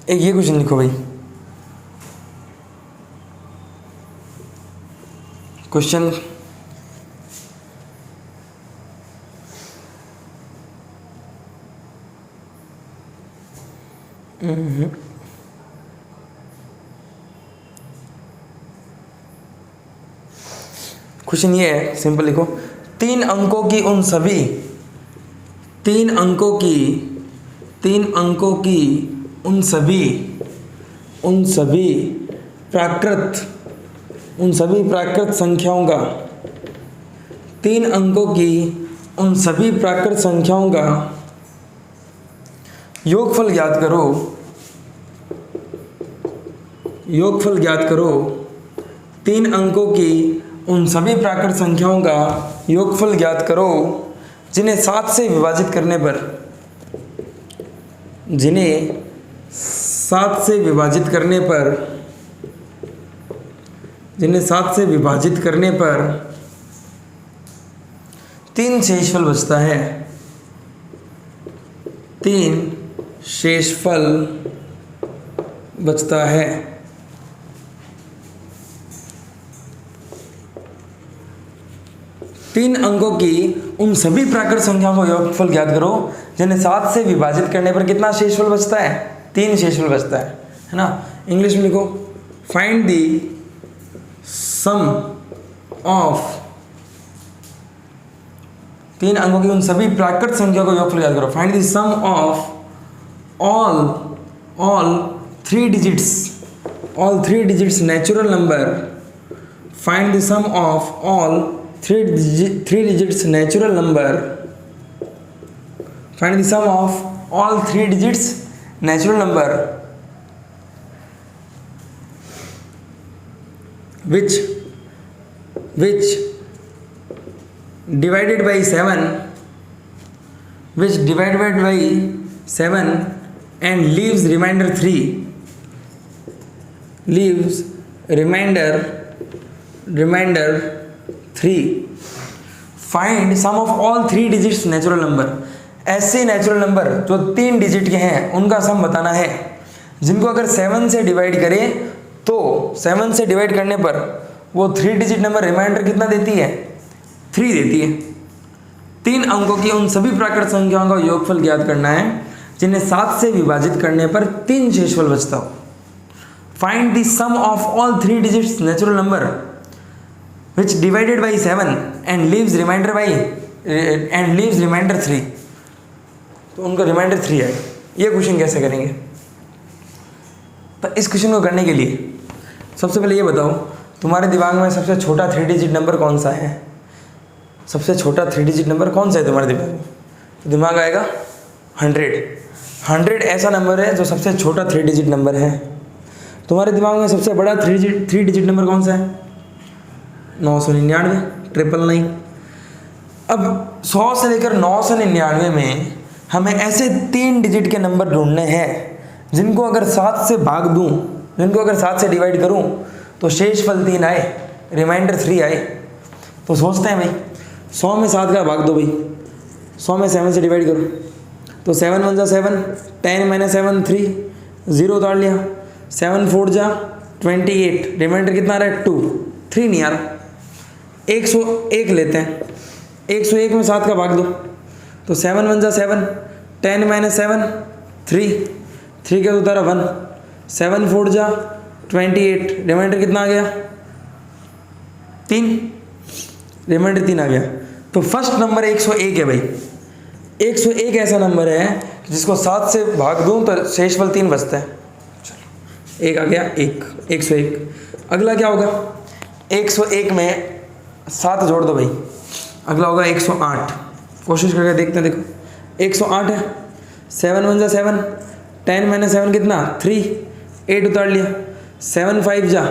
एक ये क्वेश्चन लिखो भाई, क्वेश्चन क्वेश्चन ये है, सिंपल लिखो, 3 अंकों की उन सभी 3 अंकों की उन सभी प्राकृत संख्याओं का 3 अंकों की उन सभी प्राकृत संख्याओं का योगफल ज्ञात करो। योगफल ज्ञात करो। 3 अंकों की उन सभी प्राकृत संख्याओं का योगफल ज्ञात करो जिन्हें 7 से विभाजित करने पर जिन्हें 7 से विभाजित करने पर 3 शेषफल बचता है। 3 शेषफल बचता है। तीन अंकों की उन सभी प्राकृत संख्याओं का योगफल ज्ञात करो जिन्हें 7 से विभाजित करने पर कितना शेषफल बचता है, 3 शेषफल बचता है ना। इंग्लिश में लिखो, फाइंड द सम ऑफ 3 अंकों की उन सभी प्राकृत संख्याओं का योगफल ज्ञात करो। Find the sum of all 3 digits natural number. Find the sum of all 3 digits natural number find the sum of all 3 digits natural number which divided by 7 and leaves remainder 3 find sum of all 3 digits natural number. ऐसे natural number जो 3 digit के हैं उनका सम बताना है, जिनको अगर 7 से डिवाइड करें तो 7 से डिवाइड करने पर वो 3 डिजिट नंबर रिमाइंडर कितना देती है, 3 देती है। 3 अंकों की उन सभी प्राकृत संख्याओं का योगफल ज्ञात करना है जिन्हें 7 से विभाजित करने पर 3 शेषफल बचता हो। Find the sum of all 3 digits natural number which divided by 7 and leaves remainder 3। तो उनका रिमाइंडर 3 है। ये क्वेश्चन कैसे करेंगे? तो इस क्वेश्चन को करने के लिए सबसे पहले ये बताओ, तुम्हारे दिमाग में सबसे छोटा 3 डिजिट नंबर कौन सा है? सबसे छोटा 3 डिजिट नंबर कौन सा है तुम्हारे दिमाग में? तो दिमाग आएगा 100 ऐसा नंबर है जो सबसे छोटा 3 डिजिट नंबर है। तुम्हारे दिमाग में सबसे बड़ा 3 डिजिट नंबर कौन सा है? 999, 999। अब 100 से लेकर 999 में हमें ऐसे 3 डिजिट के नंबर ढूंढने हैं जिनको अगर 7 से भाग दूं, जिनको अगर 7 से डिवाइड करूं तो शेषफल 3 आए, रिमाइंडर 3 आए। तो सोचते हैं भाई 100 में 7 का भाग दो भाई, 100 में 7 से डिवाइड करो तो 7 1 जा 7, 10 - 7 3, 0 उतार लिया, 7 4 जा 28, रिमाइंडर कितना आ रहा है 2, 3 नहीं आ रहा। 101 लेते हैं, 101 में 7 का भाग दो तो 7 1 जा 7, 10 - 7 3, 3 का उतारा 1, 7 4 जा 28, रिमाइंडर कितना आ गया 3, रिमाइंडर 3 आ गया। तो फर्स्ट नंबर 101 है भाई। 101 ऐसा नंबर है जिसको 7 से भाग दूं तो शेषफल 3 बचता है। चलो 1 आ गया, 101। अगला क्या होगा? 101 में 7 जोड़ दो भाई, अगला होगा 108। कोशिश करके देखते हैं, देखो 108 है, 7 1 जा 7, 10 - 7 कितना 3, 8 उतार लिया, 7 5 जा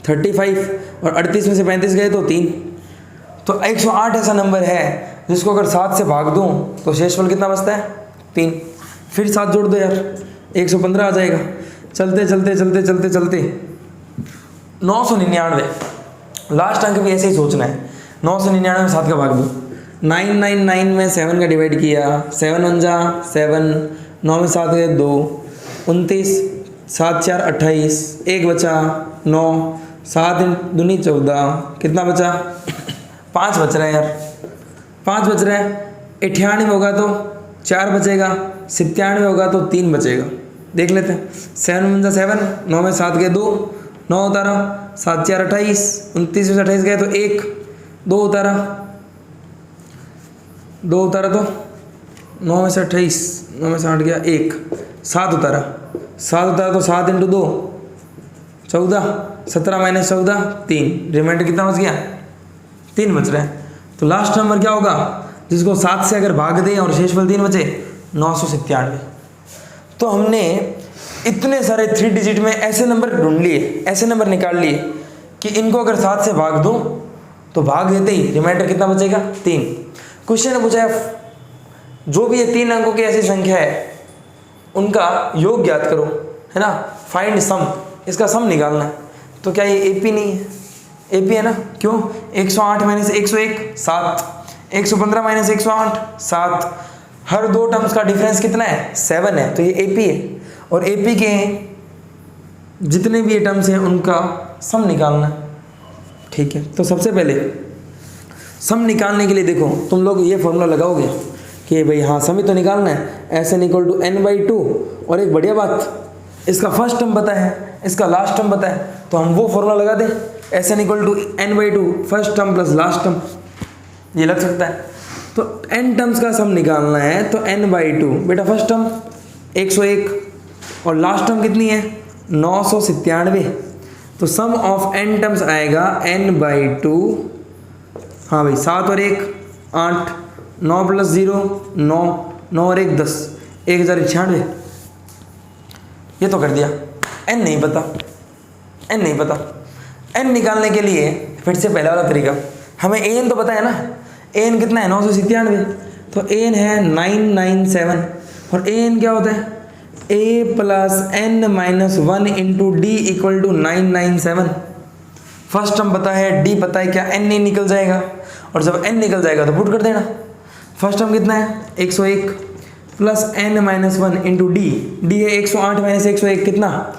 35 और 38 में से 35 गए तो 3। तो 108 ऐसा नंबर है जिसको अगर 7 से भाग दूं तो शेषफल कितना बचता है 3। फिर 7 जोड़ दो यार, 115 आ जाएगा। चलते चलते चलते चलते चलते 999, लास्ट अंक भी ऐसे ही सोचना है। 999 में 7 का भाग दो, 999 में 7 का डिवाइड किया, 7 1 जा 7, 9 में 7 गए 2, 29, 7 4 28, 1 बचा 9, 7 दूनी 14, कितना बचा 5 बच रहा है यार, 5 बच रहा है। 98 होगा तो 4 बचेगा, 97 होगा तो 3 बचेगा। देख लेते हैं, 7 1 जा 7, 9 में 7 गए 2, 9 उतारा, 7 4 28, 29 में से 28 गए तो 1, 2 उतारा, 2 उतारा तो 9 में से 28, 9 में से 8 गया 1, 7 उतारा, 7 उतारा तो 7 × 2 14, 17 - 14 3, रिमाइंडर कितना बच गया 3 बच रहा है। तो लास्ट नंबर क्या होगा जिसको 7 से अगर भाग दें और शेषफल 3 बचे? 997। तो हमने इतने सारे 3 डिजिट में ऐसे नंबर ढूंढ लिए, ऐसे नंबर निकाल लिए कि इनको अगर 7 से भाग दूं तो भाग देते ही रिमाइंडर कितना बचेगा 3। क्वेश्चन ने पूछा है जो भी ये 3 अंकों की ऐसी संख्या है उनका योग ज्ञात करो, है ना, फाइंड सम, इसका सम निकालना है। तो क्या ये एपी नहीं है? एपी है ना, क्यों? 108 - 101 7, 115 - 108 7, हर 2 टर्म्स का डिफरेंस कितना है 7 है, तो ये एपी है। और एपी के जितने भी ये टर्म्स हैं उनका सम निकालना है, ठीक है। तो सबसे पहले सम निकालने के लिए देखो तुम लोग ये फॉर्मूला लगाओगे कि भाई हाँ सम ही तो निकालना है, SN = n/2। और एक बढ़िया बात, इसका फर्स्ट टर्म पता है, इसका लास्ट टर्म पता है, तो हम वो फॉर्मूला लगा दें, SN = n/2 first term plus last term, ये लग सकता है। तो n टर्म्स का सम निकालना है तो n/2, बेटा फर्स्ट टर्म 101 और लास्ट टर्म कितनी है 997। तो सम ऑफ n टर्म्स आएगा n/2, हाँ भाई 7 और 1 8, 9 प्लस 0 9, 9 और 1 10, 1096। ये तो कर दिया। n नहीं पता, n नहीं पता। n निकालने के लिए फिर से पहला वाला तरीका, हमें an तो पता है ना, an कितना है 997, तो an है 997 और an क्या होता है a plus n minus 1 into d equal to 997। First term पता है, d पता है, क्या n नहीं निकल जाएगा, और जब n निकल जाएगा तो पुट कर देना। फर्स्ट टर्म कितना है 101 plus n minus 1 into d, d है 108 माइनस 101 कितना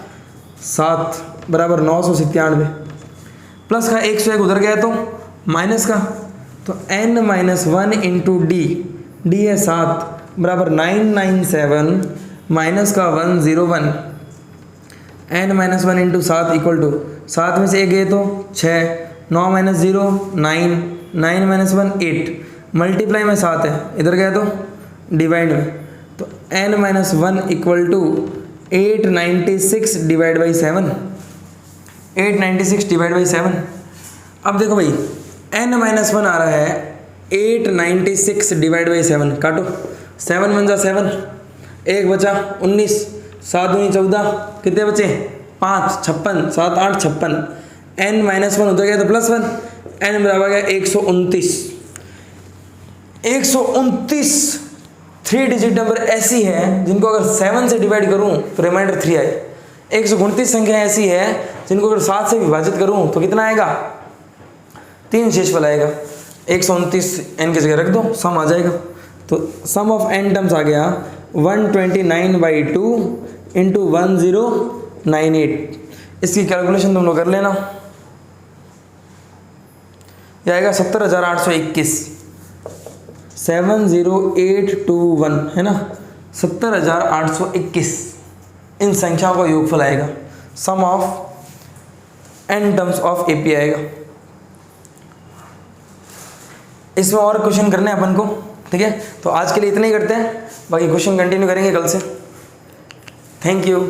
7 बराबर 997, प्लस का 101 उधर गया तो माइनस का, तो n minus 1 into d, d है 7 बराबर 997 माइनस का 101, n minus 1 into 7 equal to 7 में से 1 गए तो 6, 9 माइनस 0 9, 9 माइनस 1 8, मल्टीप्लाई में 7 है, इधर गया तो डिवाइड में, तो n minus 1 equal to 896 divide by 7, 896 divide by 7। अब देखो भाई n माइनस 1 आ रहा है 896 डिवाइड बाई 7, काटो 7 1 जा 7, 1 बचा 19, 7 दूनी 14, कितने बचे 5 56, 7 8 56, n माइनस 1 उधर गया तो प्लस 1, n बराबर गया 129। 129 3 डिजिट नंबर ऐसी है जिनको अगर 7 से डिवाइड करूं तो रिमाइंडर 3 आए। 129 संख्या ऐसी है जिनको अगर 7 से विभाजित करूं तो कितना आएगा 3 शेषफल आएगा। 129 n की जगह रख दो, सम आ जाएगा। तो सम ऑफ n टर्म्स आ गया 129/2 इंटू 1098। इसकी कैलकुलेशन तुम लोग कर लेना, यह आएगा 70,821, 70821 है ना, 70,821 इन संख्याओं का योगफल आएगा। Sum of n terms of AP आएगा। इसमें और क्वेश्चन करने हैं अपन को, ठीक है। तो आज के लिए इतना ही करते हैं, बाकी क्वेश्चन कंटिन्यू करेंगे कल से। Thank you.